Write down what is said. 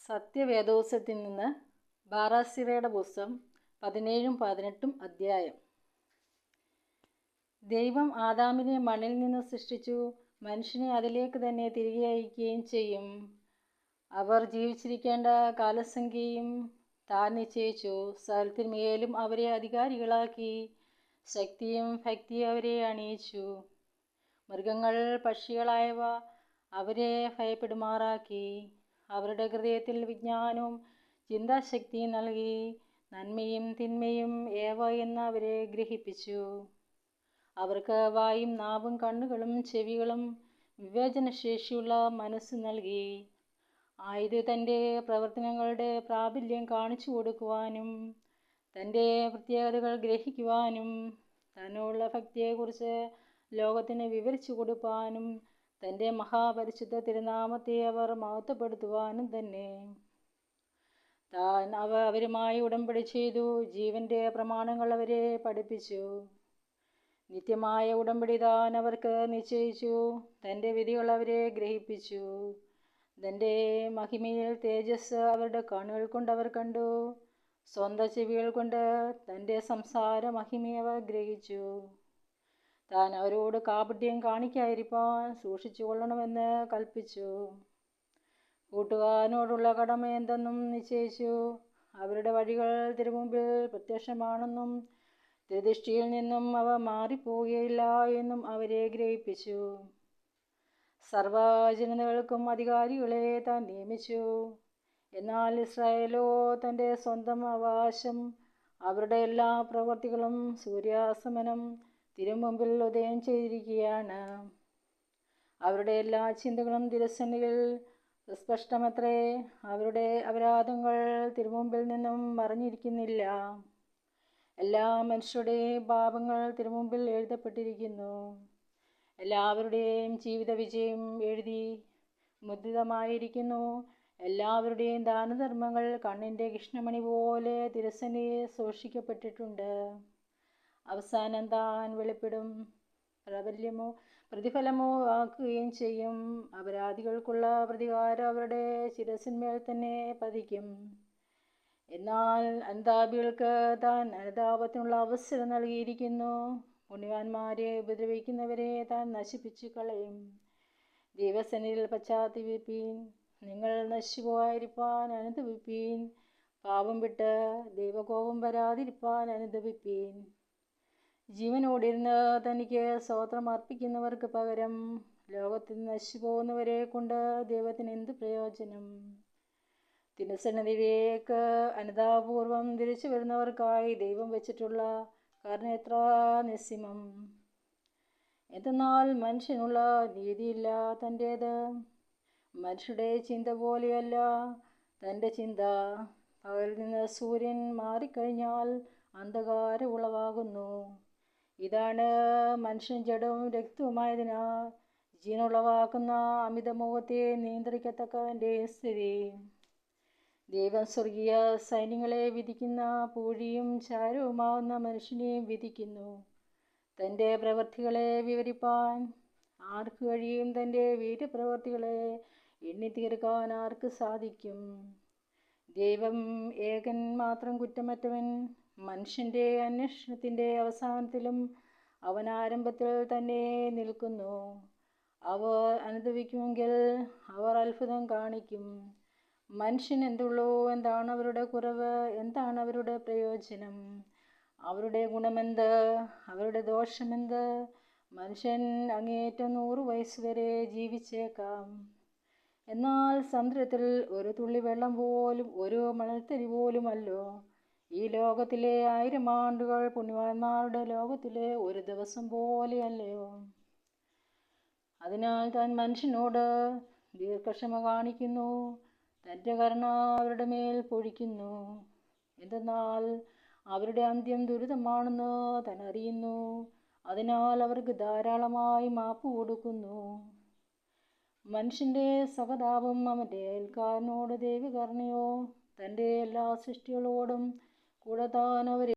സത്യവേദോസത്തിൽ നിന്ന് ബാറാസിറയുടെ പുസ്തകം 17-18 അധ്യായം. ദൈവം ആദാമിനെ മണ്ണിൽ നിന്ന് സൃഷ്ടിച്ചു, മനുഷ്യനെ അതിലേക്ക് തന്നെ തിരികെ അയക്കുകയും ചെയ്യും. അവർ ജീവിച്ചിരിക്കേണ്ട കാലസംഖ്യയും താൻ നിശ്ചയിച്ചു. സകലത്തിന്മേലും അവരെ അധികാരികളാക്കി, ശക്തിയും ഭക്തിയും അവരെ അണിയിച്ചു. മൃഗങ്ങൾ, പക്ഷികളായവ അവരെ ഭയപ്പെടുമാറാക്കി. അവരുടെ ഹൃദയത്തിൽ വിജ്ഞാനവും ചിന്താശക്തിയും നൽകി. നന്മയും തിന്മയും ഏവ എന്ന് അവരെ ഗ്രഹിപ്പിച്ചു. അവർക്ക് വായും നാവും കണ്ണുകളും ചെവികളും വിവേചനശേഷിയുള്ള മനസ്സ് നൽകി. ആയത് തൻ്റെ പ്രവർത്തനങ്ങളുടെ പ്രാബല്യം കാണിച്ചു കൊടുക്കുവാനും തൻ്റെ പ്രത്യേകതകൾ ഗ്രഹിക്കുവാനും തന്നുള്ള ഭക്തിയെക്കുറിച്ച് ലോകത്തിന് വിവരിച്ചു കൊടുപ്പാനും തൻ്റെ മഹാപരിശുദ്ധ തിരുനാമത്തെ അവർ മഹത്വപ്പെടുത്തുവാനും തന്നെ. താൻ അവരുമായി ഉടമ്പടി ചെയ്തു, ജീവന്റെ പ്രമാണങ്ങൾ അവരെ പഠിപ്പിച്ചു. നിത്യമായ ഉടമ്പടി താൻ അവർക്ക് നിശ്ചയിച്ചു, തൻ്റെ വിധികൾ അവരെ ഗ്രഹിപ്പിച്ചു. തൻ്റെ മഹിമയിൽ തേജസ് അവരുടെ കണ്ണുകൾ കൊണ്ട് അവർ കണ്ടു. സ്വന്തം ചെവികൾ കൊണ്ട് തൻ്റെ സംസാര മഹിമയെ അവർ ഗ്രഹിച്ചു. താൻ അവരോട് കാപട്യം കാണിക്കാതിരിപ്പാൻ സൂക്ഷിച്ചു കൊള്ളണമെന്ന് കൽപ്പിച്ചു. കൂട്ടുകാരനോടുള്ള കടമ എന്തെന്നും നിശ്ചയിച്ചു. അവരുടെ വഴികൾ തിരുമുമ്പിൽ പ്രത്യക്ഷമാണെന്നും തിരുദൃഷ്ടിയിൽ നിന്നും അവ മാറിപ്പോവുകയില്ല എന്നും അവരെ ഗ്രഹിപ്പിച്ചു. സർവ്വജനതകൾക്കും അധികാരികളെ താൻ നിയമിച്ചു. എന്നാൽ ഇസ്രായേലോ തൻ്റെ സ്വന്തം അവകാശം. അവരുടെ എല്ലാ പ്രവൃത്തികളും സൂര്യാസ്തമനം തിരുമുമ്പിൽ ഉദയം ചെയ്തിരിക്കുകയാണ്. അവരുടെ എല്ലാ ചിന്തകളും തിരുസന്നിധിയിൽ സ്പഷ്ടമത്രേ. അവരുടെ അപരാധങ്ങൾ തിരുമുമ്പിൽ നിന്നും മറഞ്ഞിരിക്കുന്നില്ല. എല്ലാ മനുഷ്യരുടെയും പാപങ്ങൾ തിരുമുമ്പിൽ എഴുതപ്പെട്ടിരിക്കുന്നു. എല്ലാവരുടെയും ജീവിത വിജയം എഴുതി മുദ്രിതമായിരിക്കുന്നു. എല്ലാവരുടെയും ദാനധർമ്മങ്ങൾ കണ്ണിൻ്റെ കൃഷ്ണമണി പോലെ തിരുസന്നിധിയിൽ സൂക്ഷിക്കപ്പെട്ടിട്ടുണ്ട്. അവസാനം താൻ വെളിപ്പെടും, പ്രതിഫലമോ ആക്കുകയും ചെയ്യും. അപരാധികൾക്കുള്ള പ്രതികാരം അവരുടെ ശിരസിന്മേൽ തന്നെ പതിക്കും. എന്നാൽ അനുതാപികൾക്ക് താൻ അനുതാപത്തിനുള്ള അവസരം നൽകിയിരിക്കുന്നു. പുണ്യവാന്മാരെ ഉപദ്രവിക്കുന്നവരെ താൻ നശിപ്പിച്ചു കളയും. ദൈവസന്നിധിയിൽ പശ്ചാത്തപിപ്പീൻ, നിങ്ങൾ നശിച്ചുപോകാതിരിപ്പാൻ അനുതപിപ്പീൻ. പാപം വിട്ട് ദൈവകോപം വരാതിരിപ്പാൻ അനുതപിപ്പീൻ. ജീവനോടിരുന്ന് തനിക്ക് സ്തോത്രം അർപ്പിക്കുന്നവർക്ക് പകരം ലോകത്തിൽ നശിച്ചു പോകുന്നവരെ കൊണ്ട് ദൈവത്തിന് എന്ത് പ്രയോജനം? തിരുസന്നിധിയിലേക്ക് അനുതാപപൂർവം തിരിച്ചു വരുന്നവർക്കായി ദൈവം വെച്ചിട്ടുള്ള കരുണ എത്ര നിസ്സീമം! എന്തെന്നാൽ മനുഷ്യനുള്ള നീതിയില്ല തൻ്റേത്. മനുഷ്യരുടെ ചിന്ത പോലെയല്ല തൻ്റെ ചിന്ത. പകലിൽ നിന്ന് സൂര്യൻ മാറിക്കഴിഞ്ഞാൽ അന്ധകാരം ഉളവാകുന്നു. ഇതാണ് മനുഷ്യൻ ജഡവും രക്തവുമായതിനാൽ ജീവനുളവാക്കുന്ന അമിതമോഹത്തെ നിയന്ത്രിക്കത്തക്കവൻ്റെ സ്ഥിതി. ദൈവം സ്വർഗീയ സൈന്യങ്ങളെ വിധിക്കുന്ന പൂഴിയും ചാരവുമാകുന്ന മനുഷ്യനെയും വിധിക്കുന്നു. തൻ്റെ പ്രവൃത്തികളെ വിവരിപ്പാൻ ആർക്ക് കഴിയും? തൻ്റെ വീര്യപ്രവൃത്തികളെ എണ്ണിത്തീർക്കാൻ ആർക്ക് സാധിക്കും? ദൈവം ഏകൻ മാത്രം കുറ്റമറ്റവൻ. മനുഷ്യൻ്റെ അന്വേഷണത്തിൻ്റെ അവസാനത്തിലും അവൻ ആരംഭത്തിൽ തന്നെ നിൽക്കുന്നു. അവർ അനുതപിക്കുമെങ്കിൽ അവർ അത്ഭുതം കാണിക്കും. മനുഷ്യൻ എന്തുള്ളൂ? എന്താണ് അവരുടെ കുറവ്? എന്താണ് അവരുടെ പ്രയോജനം? അവരുടെ ഗുണമെന്ത്? അവരുടെ ദോഷമെന്ത്? മനുഷ്യൻ അങ്ങേയറ്റം 100 വയസ്സുവരെ ജീവിച്ചേക്കാം. എന്നാൽ സമുദ്രത്തിൽ ഒരു തുള്ളി വെള്ളം പോലും, ഒരു മണൽത്തരി പോലുമല്ലോ. ഈ ലോകത്തിലെ 1000 ആണ്ടുകൾ പുണ്യവാന്മാരുടെ ലോകത്തിലെ ഒരു ദിവസം പോലെയല്ലയോ? അതിനാൽ താൻ മനുഷ്യനോട് ദീർഘക്ഷമ കാണിക്കുന്നു, തൻ്റെ കരുണ അവരുടെ മേൽ പൊഴിക്കുന്നു. എന്തെന്നാൽ അവരുടെ അന്ത്യം ദുരിതമാണെന്ന് താൻ അറിയുന്നു. അതിനാൽ അവർക്ക് ധാരാളമായി മാപ്പ് കൊടുക്കുന്നു. മനുഷ്യൻ്റെ സഹതാപം അവൻ്റെ അയൽക്കാരനോട് ദൈവകരുണയോ? തൻ്റെ എല്ലാ സൃഷ്ടികളോടും കൂടെ താൻ അവരെ